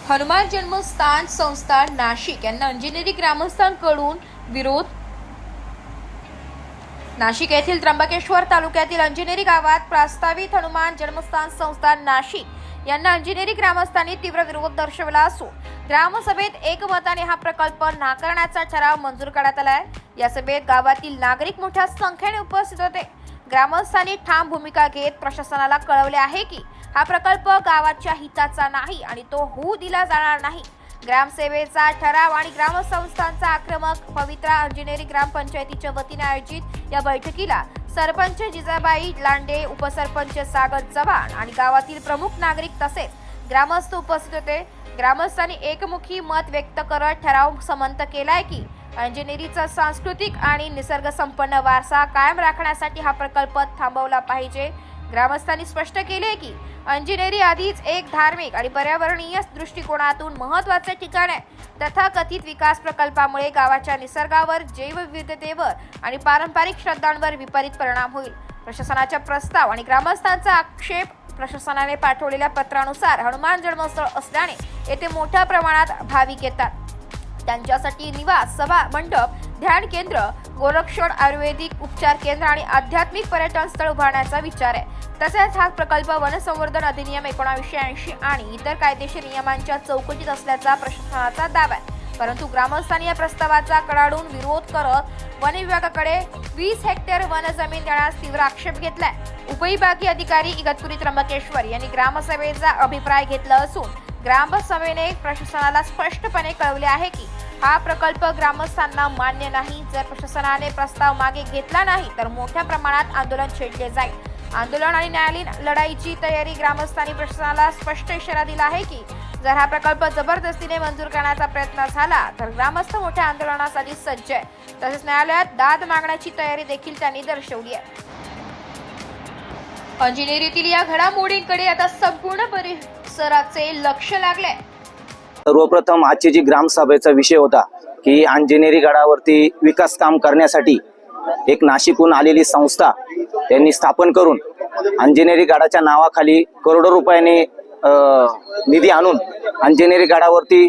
हनुमान जन्मस्थान संस्था नाशिक यांना अंजनेरी ग्रामस्थांकडून विरोध। नाशिक येथील त्र्यंबकेश्वर तालुक्यातील अंजनेरी गावात प्रस्तावित हनुमान जन्मस्थान संस्था नाशिक यांना अंजनेरी ग्रामस्थांनी तीव्र विरोध दर्शवला असून ग्रामसभेत एकमताने हा प्रकल्प नाकारण्याचा ठराव मंजूर करण्यात आला आहे। या सभेत गावातील नागरिक मोठ्या संख्येने उपस्थित होते। ग्रामस्थांनी ठाम भूमिका घेत प्रशासनाला कळवले आहे की हा प्रकल्प गावाच्या हिताचा नाही आणि तो होऊ दिला जाणार नाही। ग्रामसेवेचा ठराव आणि ग्रामसंस्थांचा आक्रमक पवित्रा अंजनेरी ग्रामपंचायतीच्या वतीने आयोजित या बैठकीला सरपंच जिजाबाई लांडे, उपसरपंच सागर चव्हाण आणि गावातील प्रमुख नागरिक तसेच ग्रामस्थ उपस्थित होते। ग्रामस्थांनी एकमुखी मत व्यक्त करत ठराव संमत केलाय की अंजनेरीचा सांस्कृतिक आणि निसर्ग संपन्न वारसा कायम राखण्यासाठी हा प्रकल्प थांबवला पाहिजे। ग्रामस्थांनी स्पष्ट केले की अंजनेरी आधीच एक धार्मिक आणि पर्यावरणीय दृष्टिकोनातून महत्त्वाचे ठिकाण आहे। तथाकथित विकास प्रकल्पामुळे गावाच्या निसर्गावर, जैवविविधतेवर आणि पारंपरिक श्रद्धांवर विपरीत परिणाम होईल। प्रशासनाचा प्रस्ताव आणि ग्रामस्थांचा आक्षेप प्रशासनाने पाठवलेल्या पत्रानुसार हनुमान जन्मस्थळ असल्याने येथे मोठ्या प्रमाणात भाविक येतात। त्यांच्यासाठी निवास, सभा मंडप, ध्यान केंद्र, गोरक्षण, आयुर्वेदिक उपचार केंद्र आणि आध्यात्मिक पर्यटन स्थळ उभारण्याचा विचार आहे। तसेच हा प्रकल्प वनसंवर्धन अधिनियम 1980 आणि इतर कायदेशीर नियमांच्या चौकटीत असल्याचा प्रशासनाचा दावा आहे। परंतु ग्रामस्थांनी या प्रस्तावाचा कडाडून विरोध करत वन विभागाकडे 20 हेक्टर वन जमीन देण्यास तीव्र आक्षेप घेतलाय। उपविभागीय अधिकारी इगतपुरी त्र्यंबकेश्वर यांनी ग्रामसभेचा अभिप्राय घेतला असून ग्रामसभेने प्रशासनाला स्पष्टपणे कळवले आहे की हा प्रकल्प ग्रामस्थांना मान्य नाही। जर प्रशासनाने प्रस्ताव मागे घेतला नाही तर मोठ्या प्रमाणात आंदोलन छेडले जाईल। आंदोलन आणि न्यायालयीन लढाईची तयारी ग्रामस्थांनी प्रशासनाला स्पष्ट इशारा दिला आहे की जर हा प्रकल्प जबरदस्तीने मंजूर करण्याचा प्रयत्न झाला तर ग्रामस्थ मोठ्या आंदोलनासाठी सज्ज आहे। तसेच न्यायालयात दाद मागण्याची तयारी देखील त्यांनी दर्शवली आहे। अंजनेरीतील या घडामोडींकडे आता संपूर्ण परिसराचे लक्ष लागले। सर्वप्रथम आजची जी ग्रामसभेचा विषय होता की अंजनेरी गडावरती विकास काम करण्यासाठी एक नाशिकहून आलेली संस्था त्यांनी स्थापन करून अंजनेरी गडाच्या नावाखाली करोडो रुपयाने निधी आणून अंजनेरी गडावरती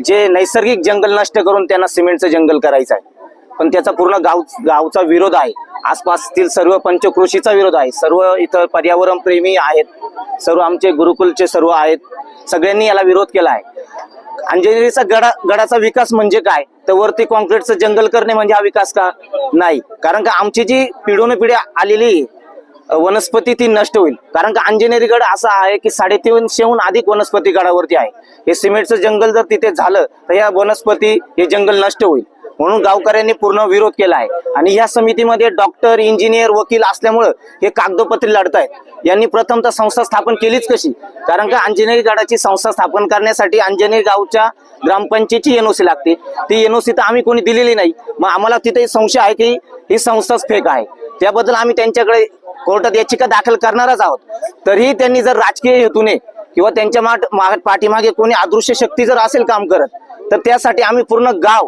जे नैसर्गिक जंगल नष्ट करून त्यांना सिमेंटचं जंगल करायचं आहे। पण त्याचा पूर्ण गावचा विरोध आहे। आसपासतील सर्व पंचक्रोशीचा विरोध आहे। सर्व इथं पर्यावरण प्रेमी आहेत, सर्व आमचे गुरुकुलचे सर्व आहेत, सगळ्यांनी याला विरोध केला आहे। अंजनेरीचा गडाचा विकास म्हणजे काय तर वरती कॉन्क्रीटचं जंगल करणे म्हणजे हा विकास का नाही। कारण का आमची जी पिढी आलेली वनस्पती ती नष्ट होईल। कारण का अंजनेरी गड असा आहे की 350हून अधिक वनस्पती गडावरती आहे। हे सिमेंटचं जंगल जर तिथे झालं तर या वनस्पती हे जंगल नष्ट होईल। म्हणून गावकऱ्यांनी पूर्ण विरोध केला आहे आणि या समितीमध्ये डॉक्टर, इंजिनियर, वकील असल्यामुळे हे कागदोपत्री लढतायत। यांनी प्रथमतः संस्था स्थापन केलीच कशी? कारण का अंजनेरी गडाची संस्था स्थापन करण्यासाठी अंजनेरी गावच्या ग्रामपंचायतीची NOC लागते। ती NOC तर आम्ही कोणी दिलेली नाही। मग आम्हाला तिथे संशय आहे की ही संस्थाच फेक आहे। त्याबद्दल आम्ही त्यांच्याकडे कोर्टात याचिका दाखल करणारच आहोत। तरीही त्यांनी जर राजकीय हेतूने किंवा त्यांच्या पाठीमागे कोणी अदृश्य शक्ती जर असेल काम करत तर त्यासाठी आम्ही पूर्ण गाव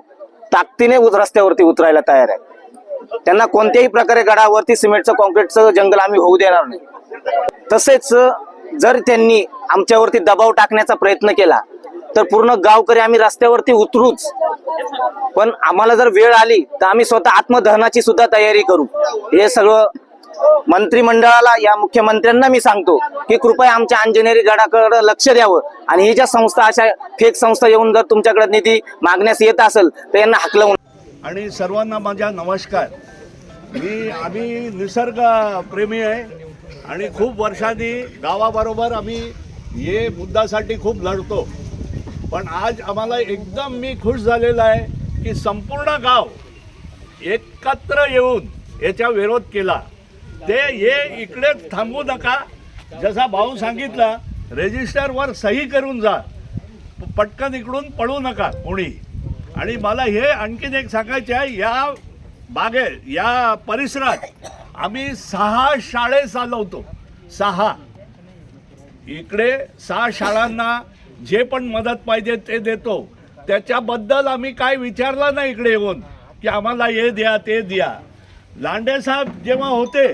ताकदीने रस्त्यावरती उतरायला तयार आहे। त्यांना कोणत्याही प्रकारे गडावरती सिमेंटचं, कॉन्क्रीटचं जंगल आम्ही होऊ देणार नाही। तसेच जर त्यांनी आमच्यावरती दबाव टाकण्याचा प्रयत्न केला तर पूर्ण गावकरी आम्ही रस्त्यावरती उतरूच। पण आम्हाला जर वेळ आली तर आम्ही स्वतः आत्मदहनाची सुद्धा तयारी करू। हे सगळं मंत्रिमंडळाला, या मुख्यमंत्र्यांना मी सांगतो की कृपया आमच्या अंजनेरी गडाकडे लक्ष द्यावं आणि ही ज्या संस्था, अशा फेक संस्था येऊन जर तुमच्याकडे निधी मागण्यास येत असेल तर यांना हाकलवून। आणि सर्वांना माझा नमस्कार। आम्ही निसर्ग प्रेमी आहे आणि खूप वर्षांनी गावाबरोबर आम्ही हे मुद्द्यासाठी खूप लढतो। पण आज आम्हाला एकदम मी खुश झालेला आहे की संपूर्ण गाव एकत्र येऊन याचा विरोध केला। ते ये इकडे थांबू नका, जसा भाऊ सांगितला रजिस्टरवर सही करून जा, पटकन इकडून पळू नका कोणी। आणि मला हे आणखीन एक सांगायचे आहे, या या परिसरात आम्ही 6 शाळे चालवतो। 6 इकडे 6 शाळांना जे पण मदत पाहिजे ते देतो। त्याच्याबद्दल आम्ही काय विचारलं नाही इकडे येऊन की आम्हाला हे द्या ते द्या। लांडे साहेब जेव्हा होते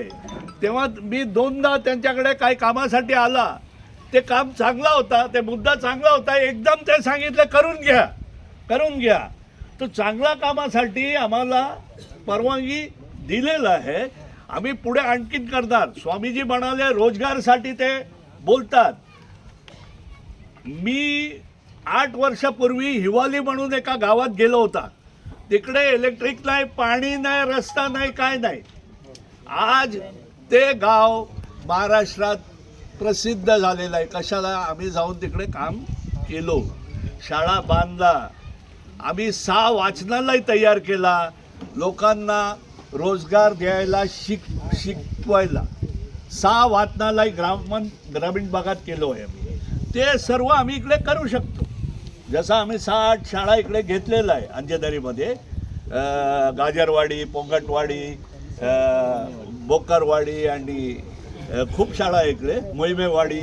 तेव्हा मी 2दा त्यांच्याकडे काही कामासाठी आला ते काम चांगला होता, ते मुद्दा चांगला होता, एकदम ते सांगितलं करून घ्या. तो चांगल्या कामासाठी आम्हाला परवानगी दिलेलं आहे. आम्ही पुढे आणखीन करणार. स्वामीजी म्हणाले रोजगारसाठी ते बोलतात. मी 8 वर्षापूर्वी हिवाली म्हणून एका गावात गेलो होता. तिकडे इलेक्ट्रिक नाही, पाणी नाही, रस्ता नाही, काय नाही. आज ते गाव महाराष्ट्रात प्रसिद्ध झालेलं आहे. कशाला? आम्ही जाऊन तिकडे काम केलो, शाळा बांधला, आम्ही 6 वाचनालय तयार केला, लोकांना रोजगार द्यायला शिकवायला 6 वाचनालय ग्रामीण भागात केलो आहे आम्ही. ते सर्व आम्ही इकडे करू शकतो. जसं आम्ही 6-8 शाळा इकडे घेतलेलं आहे अंजनेरीमध्ये, गाजरवाडी, पोंगटवाडी, बोकरवाडी आणि खूप शाळा आहे इकडे, मोहिमेवाडी,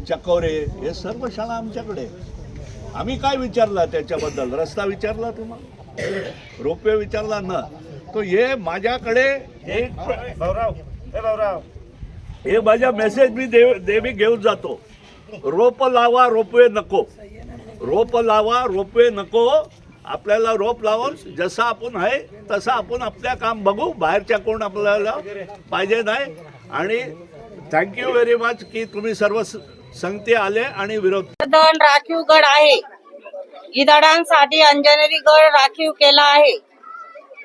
चकोरे, हे सर्व शाळा आमच्याकडे. आम्ही काय विचारला त्याच्याबद्दल? रस्ता विचारला तुम्हाला? रोपवे विचारला ना? तो हे माझ्याकडे हे माझ्या मेसेज मी देवी घेऊन जातो. रोप लावा, रोपवे नको. रोप लावा, रोपवे नको. आपल्याला रोप लावून जसं आपण आहे तसं आपण आपल्या काम बघू. बाहेरच्या कोण आपल्याला पाहिजे नाही. आणि थँक्यू व्हेरी मच की तुम्ही सर्व संगती आले आणि विरोध. राखीव गड आहे. गिधाडांसाठी अंजनेरी गड राखीव केला आहे.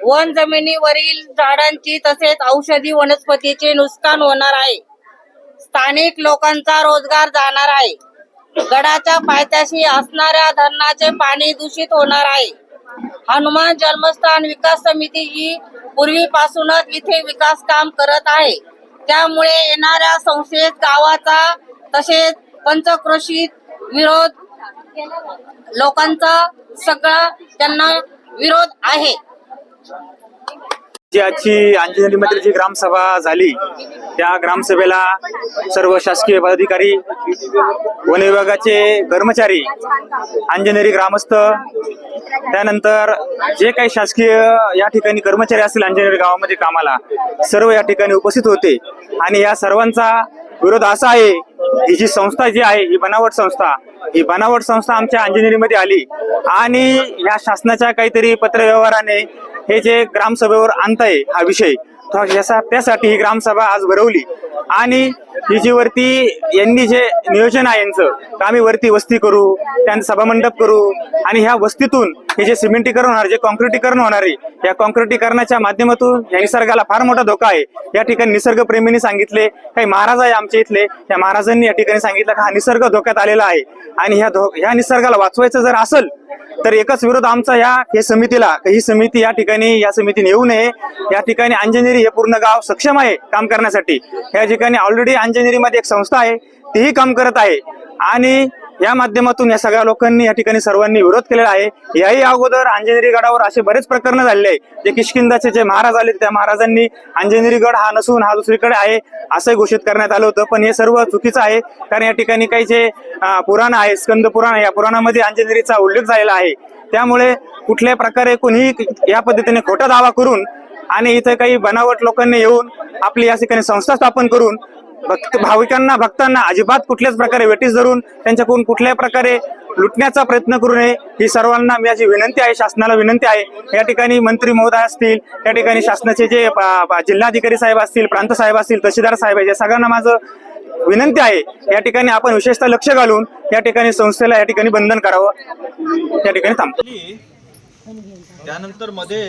वन जमिनीवरील झाडांची तसेच औषधी वनस्पतीचे नुकसान होणार आहे. स्थानिक लोकांचा रोजगार जाणार आहे. गडाच्या पायथ्याशी असणाऱ्या धरणाचे पाणी दूषित होणार आहे. हनुमान जन्मस्थान विकास समिती ही पूर्वीपासूनच इथे विकास काम करत आहे. त्यामुळे येणाऱ्या संशयित गावाचा तसेच पंचक्रोशीत विरोध लोकांचा सगळा त्यांना विरोध आहे. जी आजची अंजनेरीमध्ये जी ग्रामसभा झाली, त्या ग्रामसभेला सर्व शासकीय पदाधिकारी, वन विभागाचे कर्मचारी, अंजनेरी ग्रामस्थ, त्यानंतर जे काही शासकीय या ठिकाणी कर्मचारी असतील अंजनेरी गावामध्ये कामाला, सर्व या ठिकाणी उपस्थित होते. आणि या सर्वांचा विरोध असा आहे, ही जी संस्था जी आहे ही बनावट संस्था आमच्या अंजनेरीमध्ये आली आणि या शासनाच्या काहीतरी पत्रव्यवहाराने हे जे ग्रामसभेवर आणताय हा विषय, त्यासाठी ही ग्रामसभा आज भरवली. आणि ही जी वरती यांनी जे नियोजन आहे यांचं, आम्ही वरती वस्ती करू, त्यांचं सभामंडप करू आणि ह्या वस्तीतून हे जे सिमेंटीकरण होणार, जे कॉन्क्रिटीकरण होणार आहे, या कॉन्क्रिटीकरणाच्या माध्यमातून या निसर्गाला फार मोठा धोका आहे. या ठिकाणी निसर्गप्रेमींनी सांगितले, काही महाराज आहे आमच्या इथले, त्या महाराजांनी या ठिकाणी सांगितलं का हा निसर्ग धोक्यात आलेला आहे आणि ह्या निसर्गाला वाचवायचं जर असेल तर एकच विरोध आमचा या समितीला, ही समिती या ठिकाणी या समितीने येऊ नये. या ठिकाणी अंजनेरी हे पूर्ण गाव सक्षम आहे काम करण्यासाठी. या ठिकाणी ऑलरेडी अंजनेरीमध्ये एक संस्था आहे, तीही काम करत आहे आणि या माध्यमातून या सगळ्या लोकांनी या ठिकाणी सर्वांनी विरोध केलेला आहे. याही अगोदर अंजनेरी गडावर असे बरेच प्रकरण झालेले आहे. जे किष्किंधाचे जे महाराज आले, त्या महाराजांनी अंजनेरी गड हा नसून हा दुसरीकडे आहे असं घोषित करण्यात आलं होतं. पण हे सर्व चुकीचं आहे, कारण या ठिकाणी काही जे पुराण आहे, स्कंद पुराण, या पुराणामध्ये अंजनेरीचा उल्लेख झालेला आहे. त्यामुळे कुठल्याही प्रकारे कोणी या पद्धतीने खोटा दावा करून आणि इथे काही बनावट लोकांनी येऊन आपली या ठिकाणी संस्था स्थापन करून भक्तांना अजिबात कुठल्याच प्रकारे वेठीस धरून त्यांच्याकडून कुठल्याही प्रकारे लुटण्याचा प्रयत्न करू नये, ही सर्वांना माझी विनंती आहे, शासनाला विनंती आहे. या ठिकाणी मंत्री महोदय असतील, या ठिकाणी शासनाचे जे जिल्हाधिकारी साहेब असतील, प्रांत साहेब असतील, तहसीलदार साहेब आहे, सगळ्यांना माझं विनंती आहे, या ठिकाणी आपण विशेषतः लक्ष घालून या ठिकाणी संस्थेला या ठिकाणी बंधन करावं. या ठिकाणी थांबतो. त्यानंतर मध्ये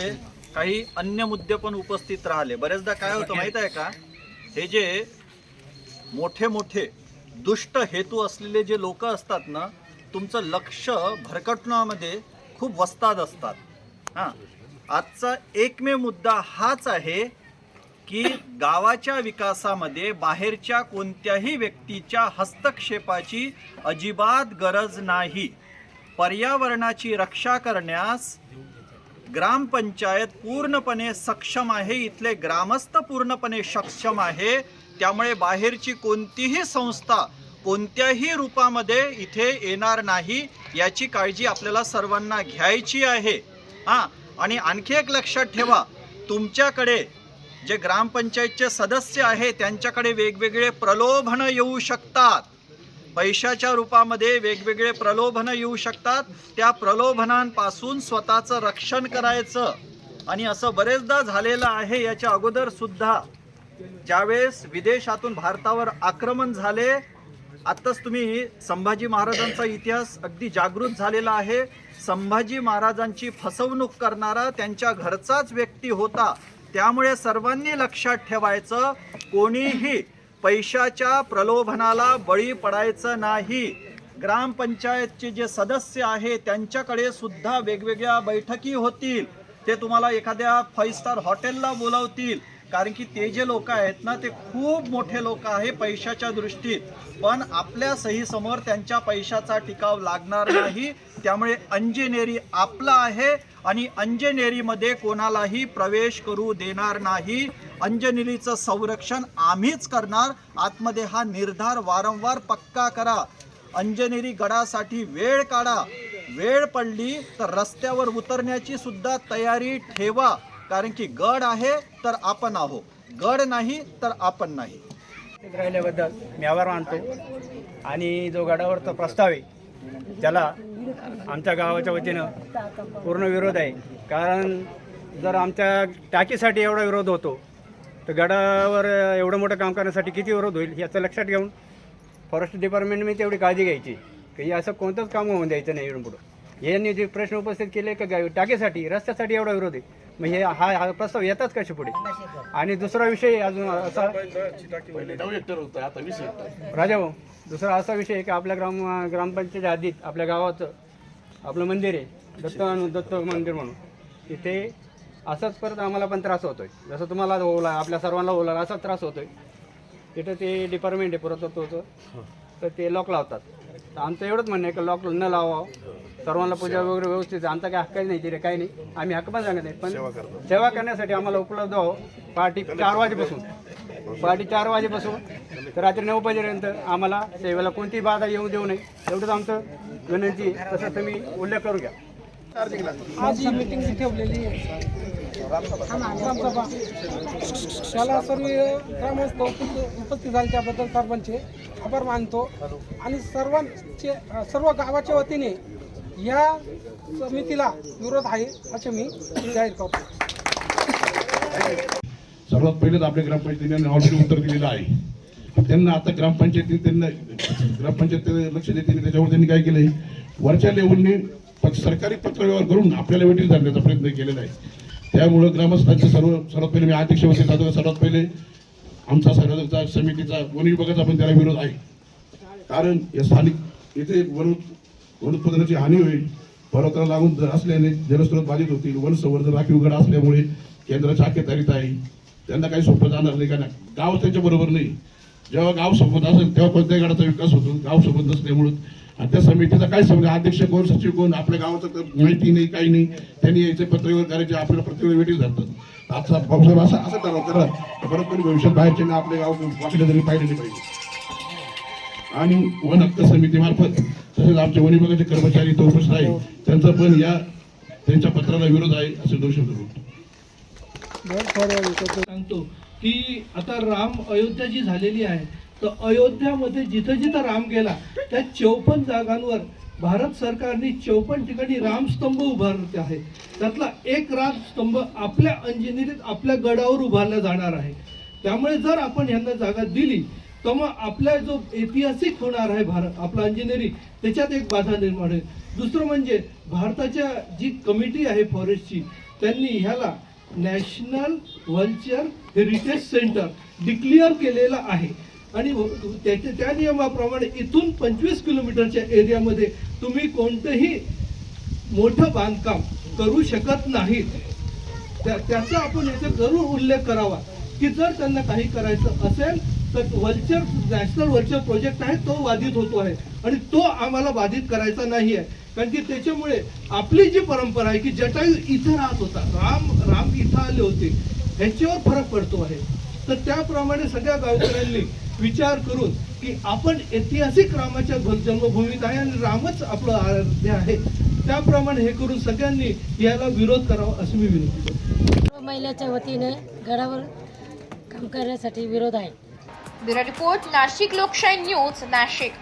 काही अन्य मुद्दे पण उपस्थित राहिले. बरेचदा काय होतं माहित आहे का, हे जे मोठे मोठे दुष्ट हेतू असलेले जे लोक असतात ना, तुमचं लक्ष भरकटण्यामध्ये खूप वस्ताद असतात. हां, आजचा एकमेव मुद्दा हाच आहे की गावाच्या विकासामध्ये बाहेरच्या कोणत्याही व्यक्तीच्या हस्तक्षेपाची अजिबात गरज नाही. पर्यावरणाची रक्षा करण्यास ग्रामपंचायत पूर्णपणे सक्षम आहे, इथले ग्रामस्थ पूर्णपणे सक्षम आहे. त्यामुळे बाहेरची कोणतीही संस्था कोणत्याही रूपामध्ये इथे येणार नाही, याची काळजी आपल्याला सर्वांना घ्यायची आहे. हां, आणि आणखी एक लक्षात ठेवा, तुमच्याकडे जे ग्रामपंचायतचे सदस्य आहे त्यांच्याकडे वेगवेगळे प्रलोभनं येऊ शकतात. पैशाच्या रूपामध्ये वेगवेगळे प्रलोभनं येऊ शकतात. त्या प्रलोभनांपासून स्वतःचं रक्षण करायचं. आणि असं बरेचदा झालेलं आहे. याच्या अगोदर सुद्धा ज्यावेळेस विदेशातून भारतावर आक्रमण झाले, आत्ताच तुम्ही संभाजी महाराजांचा इतिहास अगदी जागृत झालेला आहे. संभाजी महाराजांची फसवणूक करणारा त्यांच्या घरचाच व्यक्ती होता. त्यामुळे सर्वांनी लक्षात ठेवायचं, कोणीही पैशाच्या प्रलोभनाला बळी पडायचं नाही. ग्रामपंचायतचे जे सदस्य आहे त्यांच्याकडे सुद्धा वेगवेगळ्या बैठकी होतील. ते तुम्हाला एखाद्या 5 स्टार हॉटेलला बोलावतील, कारण की ते जे लोक आहेत ना ते खूप मोठे लोक आहे पैशाच्या दृष्टीत. पण आपल्या सहीसमोर त्यांच्या पैशाचा टिकाव लागणार नाही. त्यामुळे अंजनेरी आपला आहे आणि अंजनेरीमध्ये कोणालाही प्रवेश करू देणार नाही. अंजनेरीचं संरक्षण आम्हीच करणार. आतमध्ये हा निर्धार वारंवार पक्का करा. अंजनेरी गडासाठी वेळ काढा. वेळ पडली तर रस्त्यावर उतरण्याची सुद्धा तयारी ठेवा, कारण की गड आहे तर आपण आहो, गड नाही तर आपण नाही. राहिल्याबद्दल मी आभार मानतो. आणि जो गडावरचा प्रस्ताव आहे त्याला आमच्या गावाच्या वतीनं पूर्ण विरोध आहे. कारण जर आमच्या टाकीसाठी एवढा विरोध होतो तर गडावर एवढं मोठं काम करण्यासाठी किती विरोध होईल याचं लक्षात घेऊन फॉरेस्ट डिपार्टमेंटने तेवढी काळजी घ्यायची की असं कोणतंच काम होऊन द्यायचं नाही. इकडून पुढं यांनी जे प्रश्न उपस्थित केले का टाकीसाठी रस्त्यासाठी एवढा विरोध आहे, मग हे हा प्रस्ताव येताच कसे पुढे. आणि दुसरा विषय अजून असा राजा भाऊ, दुसरा असा विषय आहे की आपल्या ग्रामपंचायतीच्या हद्दीत आपल्या गावाचं आपलं मंदिर आहे दत्त मंदिर म्हणून. तिथे असंच परत आम्हाला पण त्रास होतोय, जसं तुम्हाला ओला आपल्या सर्वांना ओला असाच त्रास होतोय. तिथं ते डिपार्टमेंट आहे पुरातत्वाचं, तर ते लॉक लावतात. तर आमचं एवढंच म्हणणं आहे की लॉक न लावावं. सर्वांना पूजा वगैरे व्यवस्थित, आमचा काही हक्क नाही तिथे, काही नाही. आम्ही हक्क पण सांगत नाही, पण सेवा करण्यासाठी आम्हाला उपलब्ध व्हावं. पहाटे 4 वाजेपासून तर रात्री 9 वाजेपर्यंत आम्हाला सेवेला कोणतीही बाधा येऊ देऊ नये, एवढंच आमचं विनंती. तसं तुम्ही उल्लेख करू घ्या. आज ही मीटिंग ठेवलेली आहे ग्रामसभा, त्याला सर्व ग्रामस्थ उपस्थित झाले त्याबद्दल सर्वांचे आभार मानतो. आणि सर्व गावाच्या वतीने या समितीला विरोध आहे असे मी जाहीर करतो. सर्वात पहिलेच आपल्या ग्रामपंचायतीने ऑलरेडी उत्तर दिलेलं आहे. त्यांना आता ग्रामपंचायत लक्ष देतील. त्याच्यावर त्यांनी काय केलंय, वरच्या लेवलने सरकारी पत्रव्यवहार करून आपल्याला वेटीस धरण्याचा प्रयत्न केलेला आहे. त्यामुळं ग्रामस्थांचे सर्वात पहिले मी अध्यक्ष वस्ती सर्वात पहिले आमचा सर्वांचा समितीचा वन विभागाचा पण त्याला विरोध आहे. कारण या स्थानिक येथे वनोत्पादनाची हानी होईल, पर्वताला लागून असल्याने जलस्रोत बाधित होतील. वन संवर्धन राखीव गड असल्यामुळे केंद्राच्या अखत्यारीत आहे, त्यांना काही सोपं जाणार नाही. कारण गाव त्यांच्या बरोबर नाही. जेव्हा गाव सोबत असेल तेव्हा कोणत्याही गडाचा विकास होतो. गाव सोबत नसल्यामुळे आणि त्या समितीचा काय समजा अध्यक्ष कोण, सचिव कोण, आपल्या गावाचं माहिती नाही, काही नाही. त्यांनी यायचे पत्रव्यवहार करायचे, आपल्याला पत्रव्यवहार वेटीस धरतात. आता भाऊसाहेब असं ठरव करा, परत तरी भविष्यात बाहेरचे आपले गाव वाकडे तरी पाहिजे नाही पाहिजे. आणि वन हक्क समितीमार्फत तसेच आमचे वन विभागाचे कर्मचारी तो उपस्थित आहे, त्यांचा पण त्यांच्या पत्राला विरोध आहे असे दोष सांगतो की आता राम अयोध्या जी झालेली आहे, तर अयोध्यामध्ये जिथं जिथं राम गेला त्या 54 जागांवर भारत सरकारने 54 ठिकाणी रामस्तंभ उभारले आहेत. त्यातला एक रामस्तंभ आपल्या अंजनेरीत आपल्या गडावर उभारला जाणार आहे. त्यामुळे जर आपण यांना जागा दिली तर मग आपल्या जो ऐतिहासिक होणार आहे भारत आपला अंजनेरी, त्याच्यात एक बाधा निर्माण होईल. दुसरं म्हणजे भारताच्या जी कमिटी आहे फॉरेस्टची, त्यांनी ह्याला national vulture heritage centre declare केलेला आहे. आणि त्या नियमाप्रमाणे इथून 25 किलोमीटरच्या एरियामध्ये तुम्ही कोणतंही मोठं बांधकाम करू शकत नाहीत. त्याचा आपण याचा जरूर उल्लेख करावा की जर त्यांना काही करायचं असेल तर नॅशनल व्हल्चर प्रोजेक्ट आहे तो बाधित होतो आहे आणि तो आम्हाला बाधित करायचा नाही आहे. कारण की त्याच्यामुळे आपली जी परंपरा आहे की जटायू इथं राहत होता, राम इथं आले होते, ह्याच्यावर फरक पडतो आहे. तर त्याप्रमाणे सगळ्या गावकऱ्यांनी विचार करून की आपण ऐतिहासिक रामाच्या जन्मभूमीत आहे आणि रामच आपलं आराध्य आहे, त्याप्रमाणे हे करून सगळ्यांनी याला विरोध करावा असं मी विनंती करतो. महिलाच्या वतीने गडावर काम करण्यासाठी विरोध आहे. ब्युरो रिपोर्ट, नाशिक लोकशाही न्यूज, नाशिक.